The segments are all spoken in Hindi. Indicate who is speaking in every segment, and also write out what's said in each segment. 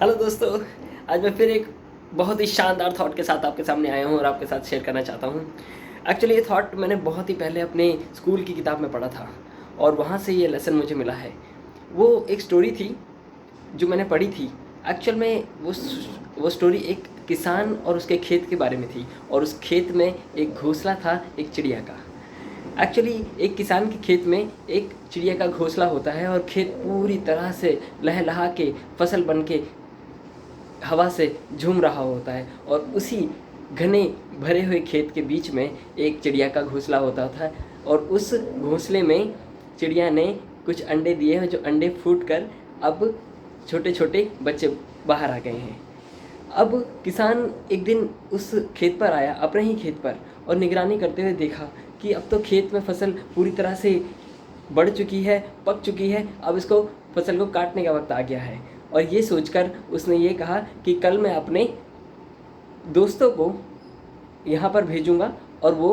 Speaker 1: हेलो दोस्तों, आज मैं फिर एक बहुत ही शानदार थॉट के साथ आपके सामने आया हूँ और आपके साथ शेयर करना चाहता हूँ। एक्चुअली ये थॉट मैंने बहुत ही पहले अपने स्कूल की किताब में पढ़ा था और वहाँ से ये लेसन मुझे मिला है। वो एक स्टोरी थी जो मैंने पढ़ी थी। एक्चुअल में वो स्टोरी एक किसान और उसके खेत के बारे में थी और उस खेत में एक घोंसला था एक चिड़िया का। एक्चुअली एक किसान के खेत में एक चिड़िया का घोंसला होता है और खेत पूरी तरह से लहलहा के फसल बन के हवा से झूम रहा होता है और उसी घने भरे हुए खेत के बीच में एक चिड़िया का घोंसला होता था और उस घोंसले में चिड़िया ने कुछ अंडे दिए हैं जो अंडे फूट कर अब छोटे छोटे बच्चे बाहर आ गए हैं। अब किसान एक दिन उस खेत पर आया, अपने ही खेत पर, और निगरानी करते हुए देखा कि अब तो खेत में फसल पूरी तरह से बढ़ चुकी है, पक चुकी है, अब इसको फसल को काटने का वक्त आ गया है। और ये सोचकर उसने ये कहा कि कल मैं अपने दोस्तों को यहाँ पर भेजूँगा और वो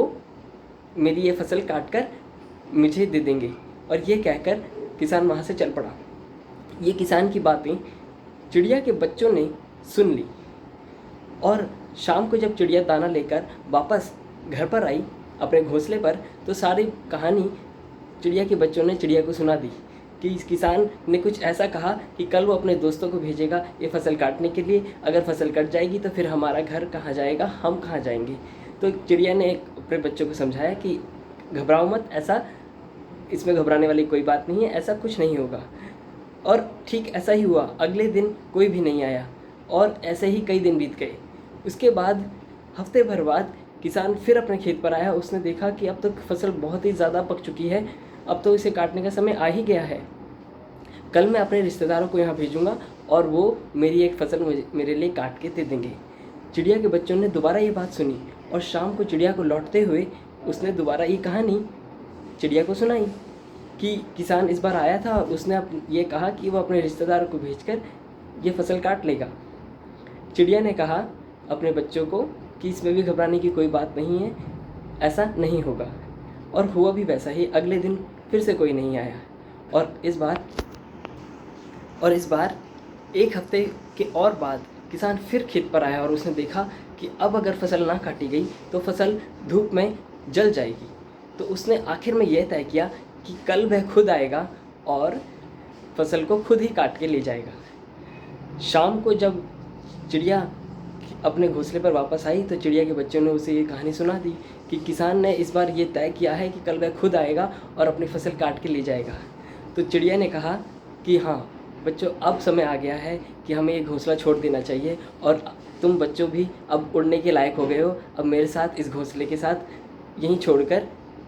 Speaker 1: मेरी ये फसल काट कर मुझे दे देंगे। और ये कहकर किसान वहाँ से चल पड़ा। ये किसान की बातें चिड़िया के बच्चों ने सुन ली और शाम को जब चिड़िया दाना लेकर वापस घर पर आई अपने घोंसले पर, तो सारी कहानी चिड़िया के बच्चों ने चिड़िया को सुना दी कि इस किसान ने कुछ ऐसा कहा कि कल वो अपने दोस्तों को भेजेगा ये फसल काटने के लिए। अगर फसल कट जाएगी तो फिर हमारा घर कहाँ जाएगा, हम कहाँ जाएंगे। तो चिड़िया ने अपने बच्चों को समझाया कि घबराओ मत, ऐसा इसमें घबराने वाली कोई बात नहीं है, ऐसा कुछ नहीं होगा। और ठीक ऐसा ही हुआ। अगले दिन कोई भी नहीं आया और ऐसे ही कई दिन बीत गए। उसके बाद हफ्ते भर बाद किसान फिर अपने खेत पर आया। उसने देखा कि अब तो फसल बहुत ही ज़्यादा पक चुकी है, अब तो इसे काटने का समय आ ही गया है। कल मैं अपने रिश्तेदारों को यहाँ भेजूँगा और वो मेरी एक फसल मेरे लिए काट के दे देंगे। चिड़िया के बच्चों ने दोबारा ये बात सुनी और शाम को चिड़िया को लौटते हुए उसने दोबारा ये कहानी चिड़िया को सुनाई कि किसान इस बार आया था, उसने ये कहा कि वो अपने रिश्तेदारों को भेजकर ये फसल काट लेगा। चिड़िया ने कहा अपने बच्चों को कि इसमें भी घबराने की कोई बात नहीं है, ऐसा नहीं होगा। और हुआ भी वैसा ही। अगले दिन फिर से कोई नहीं आया और इस बार एक हफ्ते के और बाद किसान फिर खेत पर आया और उसने देखा कि अब अगर फसल ना काटी गई तो फसल धूप में जल जाएगी। तो उसने आखिर में यह तय किया कि कल वह खुद आएगा और फसल को खुद ही काट के ले जाएगा। शाम को जब चिड़िया अपने घोंसले पर वापस आई तो चिड़िया के बच्चों ने उसे ये कहानी सुना दी कि किसान ने इस बार ये तय किया है कि कल वह खुद आएगा और अपनी फसल काट के ले जाएगा। तो चिड़िया ने कहा कि हाँ बच्चों, अब समय आ गया है कि हमें ये घोंसला छोड़ देना चाहिए और तुम बच्चों भी अब उड़ने के लायक हो गए हो। अब मेरे साथ इस घोंसले के साथ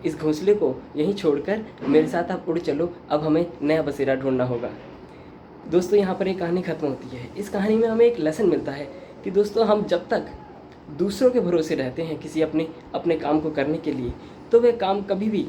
Speaker 1: इस घोंसले को यहीं छोड़कर मेरे साथ आप उड़ चलो। अब हमें नया बसेरा ढूंढना होगा। दोस्तों, यहाँ पर एक कहानी ख़त्म होती है। इस कहानी में हमें एक लेसन मिलता है कि दोस्तों, हम जब तक दूसरों के भरोसे रहते हैं किसी अपने काम को करने के लिए, तो वह काम कभी भी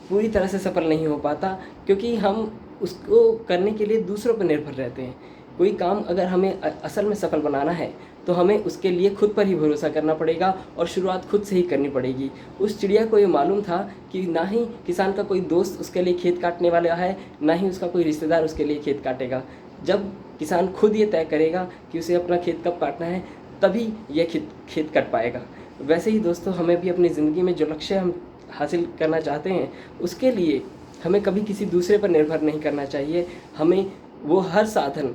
Speaker 1: पूरी तरह से सफल नहीं हो पाता, क्योंकि हम उसको करने के लिए दूसरों पर निर्भर रहते हैं। कोई काम अगर हमें असल में सफल बनाना है तो हमें उसके लिए खुद पर ही भरोसा करना पड़ेगा और शुरुआत खुद से ही करनी पड़ेगी। उस चिड़िया को ये मालूम था कि ना ही किसान का कोई दोस्त उसके लिए खेत काटने वाला है, ना ही उसका कोई रिश्तेदार उसके लिए खेत काटेगा। जब किसान खुद ये तय करेगा कि उसे अपना खेत कब काटना है, तभी यह खेत कट पाएगा। वैसे ही दोस्तों, हमें भी अपनी ज़िंदगी में जो लक्ष्य हम हासिल करना चाहते हैं उसके लिए हमें कभी किसी दूसरे पर निर्भर नहीं करना चाहिए। हमें वो हर साधन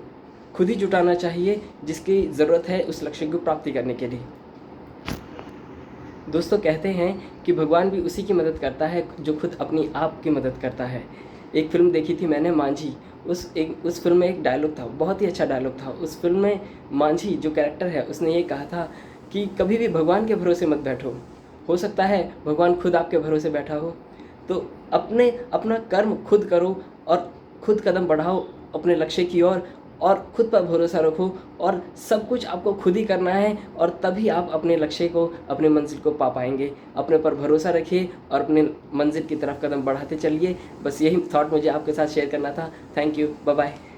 Speaker 1: खुद ही जुटाना चाहिए जिसकी ज़रूरत है उस लक्ष्य को प्राप्ति करने के लिए। दोस्तों, कहते हैं कि भगवान भी उसी की मदद करता है जो खुद अपनी आप की मदद करता है। एक फ़िल्म देखी थी मैंने, मांझी। उस फिल्म में एक डायलॉग था, बहुत ही अच्छा डायलॉग था। उस फिल्म में मांझी जो कैरेक्टर है उसने ये कहा था कि कभी भी भगवान के भरोसे मत बैठो, हो सकता है भगवान खुद आपके भरोसे बैठा हो। तो अपना कर्म खुद करो और खुद कदम बढ़ाओ अपने लक्ष्य की ओर और खुद पर भरोसा रखो और सब कुछ आपको खुद ही करना है और तभी आप अपने लक्ष्य को, अपने मंजिल को पा पाएंगे। अपने पर भरोसा रखिए और अपने मंजिल की तरफ कदम बढ़ाते चलिए। बस यही थॉट मुझे आपके साथ शेयर करना था। Thank you, bye bye.